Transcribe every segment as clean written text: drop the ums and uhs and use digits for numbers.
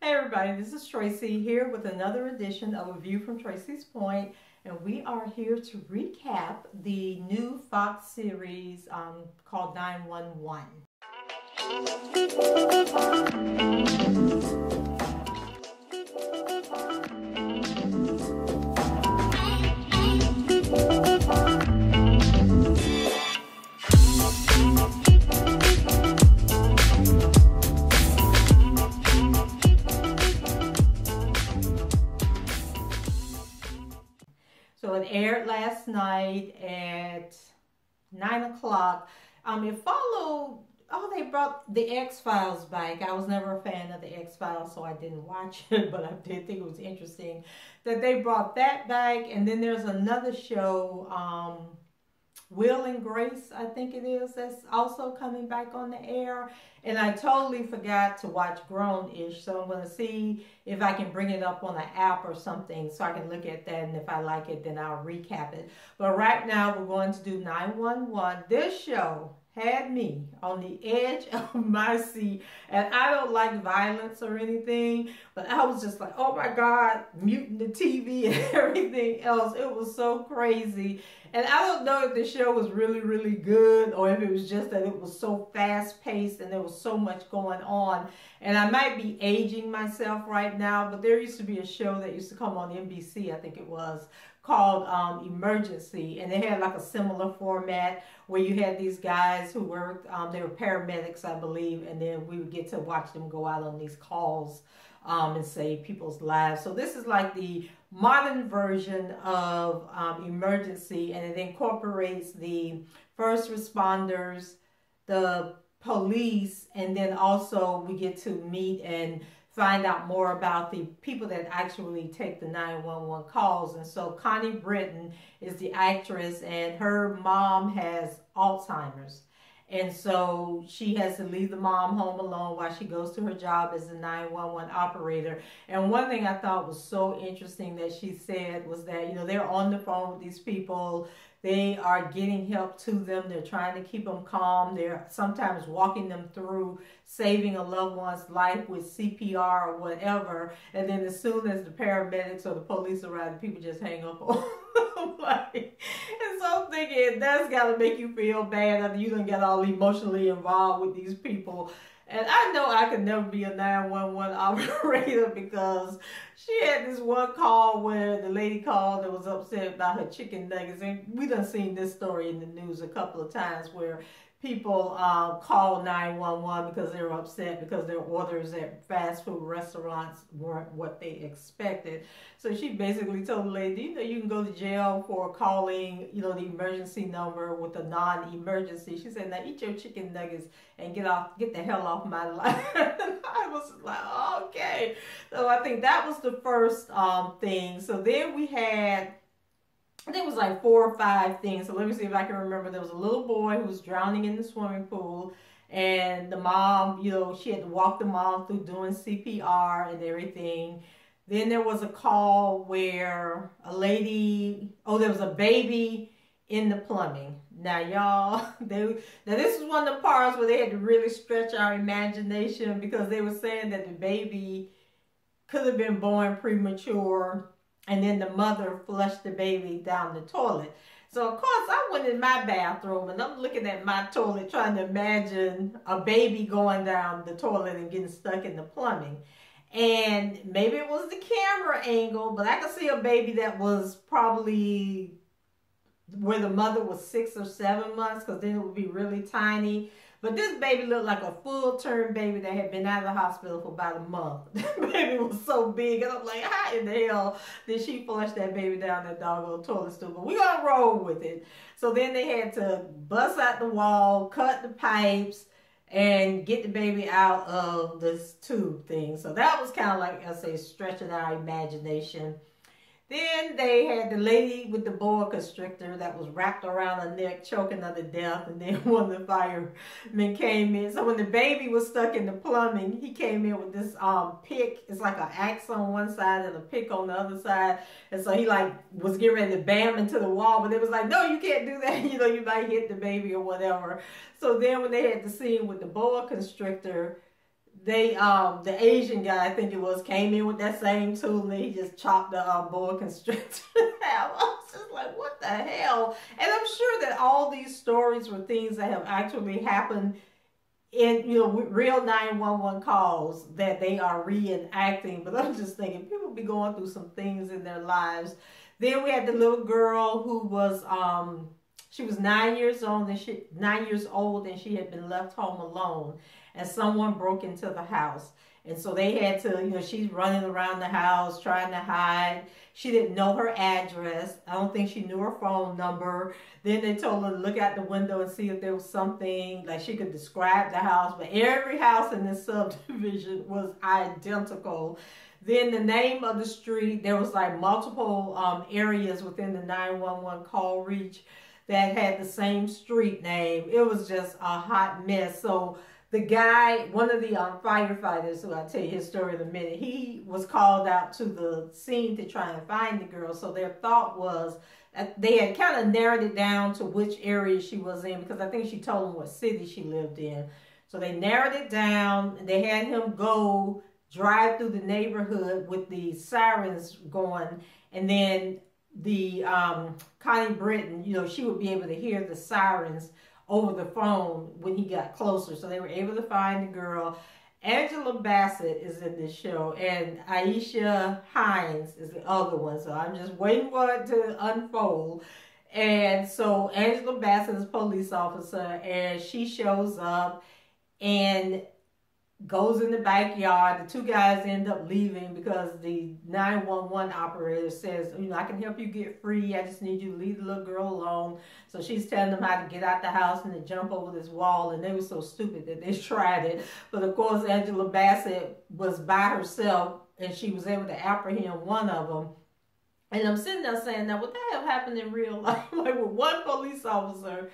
Hey everybody, this is Tracy here with another edition of A View from Tracy's Point, and we are here to recap the new Fox series called 911. So it aired last night at 9 o'clock. It followed, they brought the X-Files back. I was never a fan of the X-Files, so I didn't watch it, but I did think it was interesting that they brought that back. And then there's another show, Will and Grace, I think it is, that's also coming back on the air. And I totally forgot to watch Grown-ish, so I'm going to see if I can bring it up on an app or something so I can look at that, and if I like it, then I'll recap it. But right now, we're going to do 911. This show had me on the edge of my seat, and I don't like violence or anything, but I was just like, oh my God, muting the TV and everything else. It was so crazy. And I don't know if the show was really, really good or if it was just that it was so fast-paced and there was so much going on. And I might be aging myself right now, but there used to be a show that used to come on NBC, I think it was, called Emergency. And they had like a similar format where you had these guys who worked, they were paramedics, I believe, and then we would get to watch them go out on these calls and save people's lives. So this is like the modern version of Emergency, and it incorporates the first responders, the police, and then also we get to meet and find out more about the people that actually take the 911 calls. And so Connie Britton is the actress, and her mom has Alzheimer's. And so she has to leave the mom home alone while she goes to her job as a 911 operator. And one thing I thought was so interesting that she said was that, you know, they're on the phone with these people. They are getting help to them. They're trying to keep them calm. They're sometimes walking them through saving a loved one's life with CPR or whatever. And then as soon as the paramedics or the police arrive, people just hang up on them. And so I'm thinking, that's got to make you feel bad after you done get all emotionally involved with these people. And I know I could never be a 911 operator, because she had this one call where the lady called and was upset about her chicken nuggets. And we done seen this story in the news a couple of times where people call 911 because they were upset because their orders at fast food restaurants weren't what they expected. So she basically told the lady, you know, you can go to jail for calling, you know, the emergency number with a non-emergency. She said, now eat your chicken nuggets and get the hell off my life. I was like, okay. So I think that was the first thing. So then we had, I think it was like 4 or 5 things. So let me see if I can remember. There was a little boy who was drowning in the swimming pool, and the mom, you know, she had to walk the mom through doing CPR and everything. Then there was a call where a lady, there was a baby in the plumbing. Now y'all, now this is one of the parts where they had to really stretch our imagination, because they were saying that the baby could have been born premature, and then the mother flushed the baby down the toilet. So of course I went in my bathroom and I'm looking at my toilet trying to imagine a baby going down the toilet and getting stuck in the plumbing. And maybe it was the camera angle, but I could see a baby that was probably where the mother was 6 or 7 months, because then it would be really tiny. But this baby looked like a full-term baby that had been out of the hospital for about a month. The baby was so big, and I'm like, how in the hell did she flush that baby down that doggone toilet stool? But we're going to roll with it. So then they had to bust out the wall, cut the pipes, and get the baby out of this tube thing. So that was kind of like, I say, stretching our imagination. Then they had the lady with the boa constrictor that was wrapped around her neck, choking her to death. And then one of the firemen came in. So when the baby was stuck in the plumbing, he came in with this pick. It's like an axe on one side and a pick on the other side. And so he like was getting ready to bam into the wall. But it was like, no, you can't do that. You know, you might hit the baby or whatever. So then when they had the scene with the boa constrictor, the Asian guy, I think it was, came in with that same tool and he just chopped the boa constrictor in half. I was just like, what the hell? And I'm sure that all these stories were things that have actually happened in, you know, real 911 calls that they are reenacting. But I'm just thinking, people be going through some things in their lives. Then we had the little girl who was she was 9 years old, and 9 years old, and she had been left home alone, and someone broke into the house. And so they had to, you know, she's running around the house trying to hide. She didn't know her address. I don't think she knew her phone number. Then they told her to look out the window and see if there was something, like she could describe the house. But every house in this subdivision was identical. Then the name of the street, there was like multiple areas within the 911 call reach that had the same street name. It was just a hot mess. So the guy, one of the firefighters, who I'll tell you his story in a minute, he was called out to the scene to try and find the girl. So their thought was that they had kind of narrowed it down to which area she was in, because I think she told them what city she lived in. So they narrowed it down, and they had him go drive through the neighborhood with the sirens going, and then the Connie Britton, you know, she would be able to hear the sirens over the phone when he got closer. So they were able to find the girl. Angela Bassett is in this show, and Aisha Hines is the other one. So I'm just waiting for it to unfold. And so Angela Bassett is a police officer, and she shows up and goes in the backyard. The two guys end up leaving because the 911 operator says, you know, I can help you get free. I just need you to leave the little girl alone. So she's telling them how to get out the house and to jump over this wall. And they were so stupid that they tried it. But of course, Angela Bassett was by herself, and she was able to apprehend one of them. And I'm sitting there saying, now, would that have happened in real life? Like, would one police officer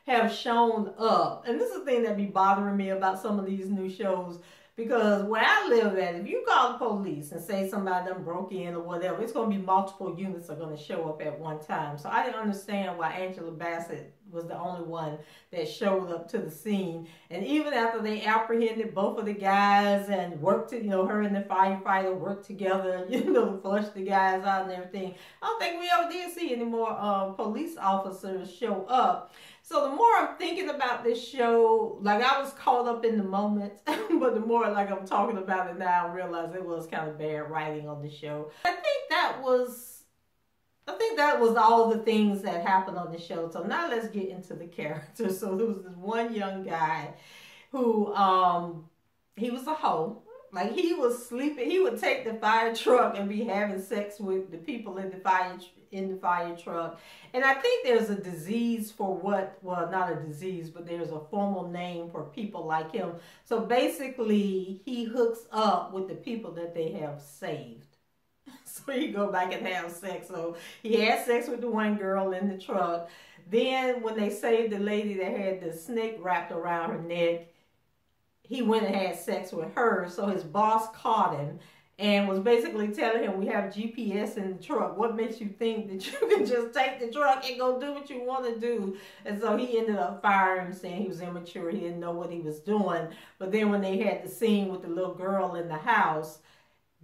have shown up? And this is the thing that be bothering me about some of these new shows, because where I live at, if you call the police and say somebody done broke in or whatever, it's going to be multiple units are going to show up at one time. So I didn't understand why Angela Bassett was the only one that showed up to the scene. And even after they apprehended both of the guys and worked to, you know, her and the firefighter worked together, you know, to flush the guys out and everything, I don't think we ever did see any more police officers show up. So the more I'm thinking about this show, like, I was caught up in the moment, but the more like I'm talking about it now, I realize it was kind of bad writing on the show. I think that was all the things that happened on the show. So now let's get into the characters. So there was this one young guy who, he was a hoe. Like, he was sleeping. He would take the fire truck and be having sex with the people in the fire truck. And I think there's a disease for what, well, not a disease, but there's a formal name for people like him. So basically, he hooks up with the people that they have saved. So he go back and have sex. So he had sex with the one girl in the truck. Then when they saved the lady that had the snake wrapped around her neck, he went and had sex with her. So his boss caught him and was basically telling him, we have GPS in the truck. What makes you think that you can just take the truck and go do what you want to do? And so he ended up firing him, saying he was immature. He didn't know what he was doing. But then when they had the scene with the little girl in the house,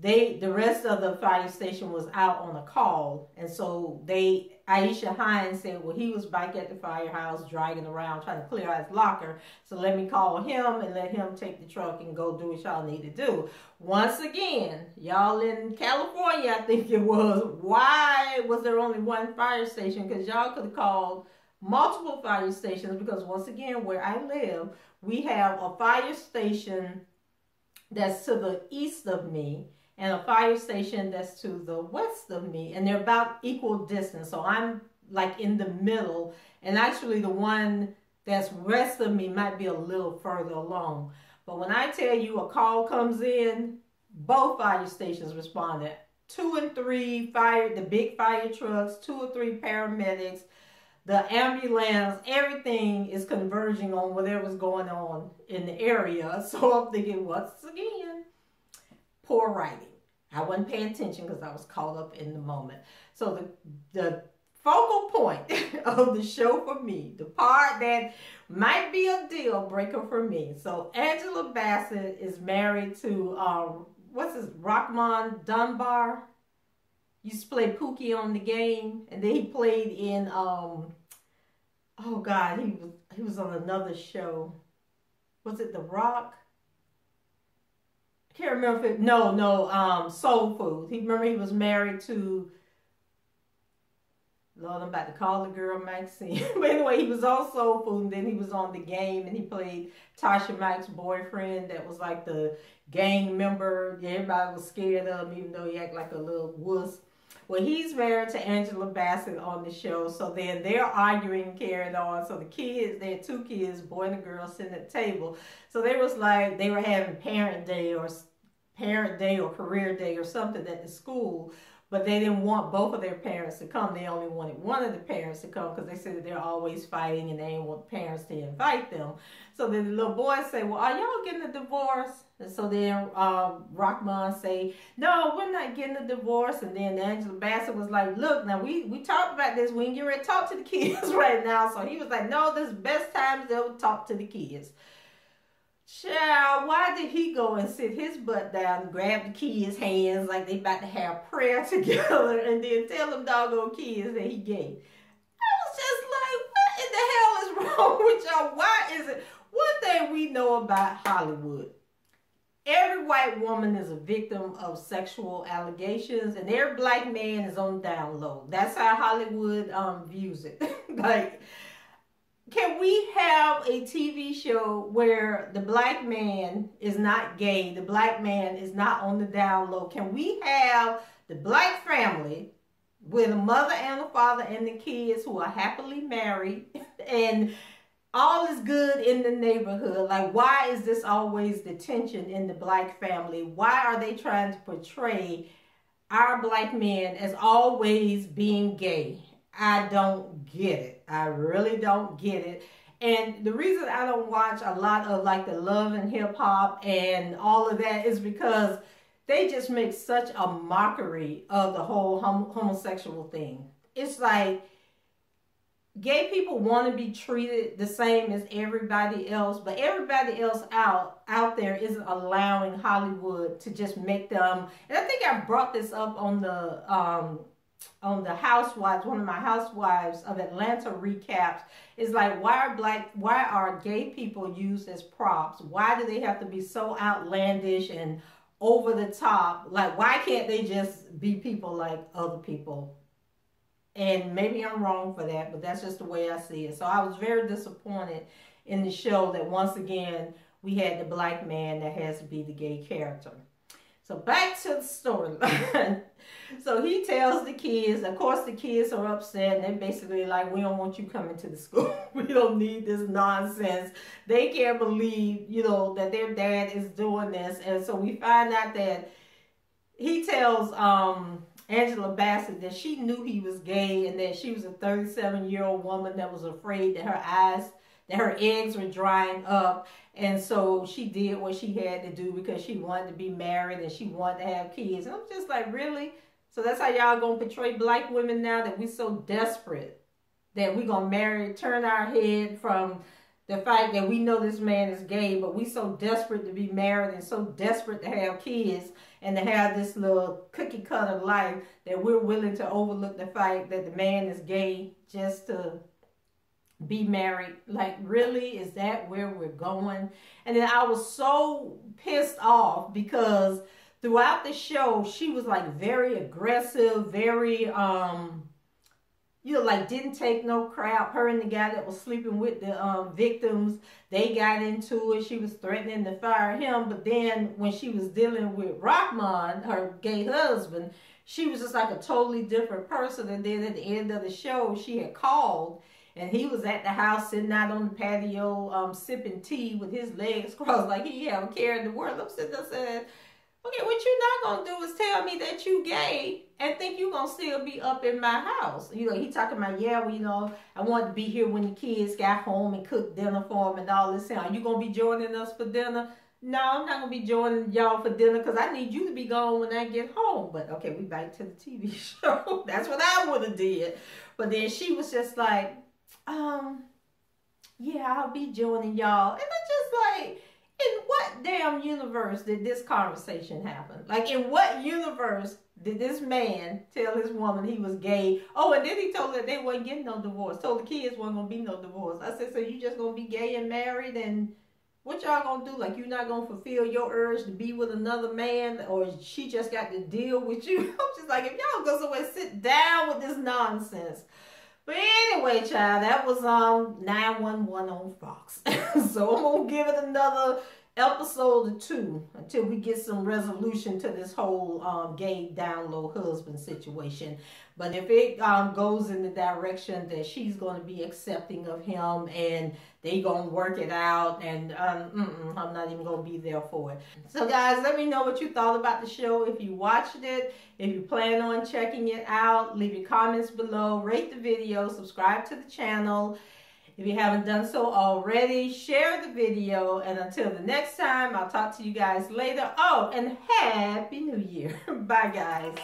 the rest of the fire station was out on a call. And so Aisha Hines said, well, he was back at the firehouse dragging around trying to clear out his locker. So let me call him and let him take the truck and go do what y'all need to do. Once again, y'all in California, I think it was, why was there only one fire station? Because y'all could have called multiple fire stations, because once again, where I live, we have a fire station that's to the east of me and a fire station that's to the west of me, and they're about equal distance. So I'm like in the middle, and actually the one that's west of me might be a little further along. But when I tell you a call comes in, both fire stations responded. 2 and 3 the big fire trucks, 2 or 3 paramedics, the ambulance, everything is converging on whatever's going on in the area. So I'm thinking, once again, poor writing. I wasn't paying attention because I was caught up in the moment. So the focal point of the show for me, the part that might be a deal breaker for me. So Angela Bassett is married to what's his Rockmond Dunbar. Used to play Pookie on the game, and then he played in oh God, he was on another show. Was it The Rock? I can't remember if it, no, Soul Food. Remember he was married to, Lord, I'm about to call the girl Maxine. But anyway, he was on Soul Food, and then he was on The Game, and he played Tasha Mack's boyfriend that was like the gang member. Everybody was scared of him, even though he acted like a little wuss. Well, he's married to Angela Bassett on the show, so then they're arguing, carrying on. So the kids, they had 2 kids, boy and a girl, sitting at the table. So they was like, they were having parent day or career day or something at the school, but they didn't want both of their parents to come. They only wanted one of the parents to come because they said that they're always fighting and they didn't want the parents to invite them. So then the little boy say, well, are y'all getting a divorce? And so then Rockmond say, no, we're not getting a divorce. And then Angela Bassett was like, look, now we talked about this. We ain't getting ready to talk to the kids right now. So he was like, no, this is the best times they'll talk to the kids. Child, why did he go and sit his butt down and grab the kids' hands like they about to have prayer together and then tell them doggone kids that he gay? I was just like, what in the hell is wrong with y'all? Why is it? One thing we know about Hollywood, every white woman is a victim of sexual allegations, and every black man is on the down low. That's how Hollywood views it. Like, can we have a TV show where the black man is not gay, the black man is not on the down low? Can we have the black family with a mother and a father and the kids who are happily married and all is good in the neighborhood? Like, why is this always the tension in the black family? Why are they trying to portray our black men as always being gay? I don't get it. I really don't get it. And the reason I don't watch a lot of like the Love and Hip Hop and all of that is because they just make such a mockery of the whole homosexual thing. It's like gay people want to be treated the same as everybody else, but everybody else out there isn't allowing Hollywood to just make them. And I think I brought this up on the Housewives, one of my Housewives of Atlanta recaps, is like, why are gay people used as props? Why do they have to be so outlandish and over the top? Like, why can't they just be people like other people? And maybe I'm wrong for that, but that's just the way I see it. So I was very disappointed in the show that once again we had the black man that has to be the gay character. So back to the storyline. So he tells the kids, of course the kids are upset, and they're basically like, we don't want you coming to the school. We don't need this nonsense. They can't believe, that their dad is doing this. And so we find out that he tells Angela Bassett that she knew he was gay and that she was a 37-year-old woman that was afraid that her eggs were drying up. And so she did what she had to do because she wanted to be married and she wanted to have kids. And I'm just like, really? So that's how y'all gonna portray black women now, that we so desperate that we gonna turn our head from the fact that we know this man is gay, but we so desperate to be married and so desperate to have kids and to have this little cookie cutter life that we're willing to overlook the fact that the man is gay just to be married. Like, really? Is that where we're going? And then I was so pissed off because throughout the show, she was like very aggressive, very, like didn't take no crap. Her and the guy that was sleeping with the victims, they got into it. She was threatening to fire him. But then when she was dealing with Rockmond, her gay husband, she was just like a totally different person. And then at the end of the show, she had called and he was at the house sitting out on the patio sipping tea with his legs crossed like he have a care in the world. I'm sitting there saying, okay, what you're not going to do is tell me that you gay and think you're going to still be up in my house. He talking about, yeah, well, I wanted to be here when the kids got home and cooked dinner for them and all this. Are you going to be joining us for dinner? No, I'm not gonna be joining y'all for dinner because I need you to be gone when I get home. But okay, we back to the TV show. That's what I would have did. But then she was just like, yeah, I'll be joining y'all. And I just like, in what damn universe did this conversation happen? Like, in what universe did this man tell his woman he was gay? Oh, and then he told her they wasn't getting no divorce. Told the kids wasn't gonna be no divorce. I said, so you just gonna be gay and married, and what y'all gonna do? Like, you're not gonna fulfill your urge to be with another man, or she just got to deal with you? I'm just like, if y'all go somewhere, sit down with this nonsense. But anyway, child, that was 911 on Fox. So I'm gonna give it another episode or two until we get some resolution to this whole gay down low husband situation. But if it goes in the direction that she's going to be accepting of him and they gonna work it out, and I'm not even gonna be there for it. So guys, let me know what you thought about the show. If you watched it, if you plan on checking it out, leave your comments below, rate the video, subscribe to the channel. If you haven't done so already, share the video. And until the next time, I'll talk to you guys later. Oh, and Happy New Year. Bye, guys.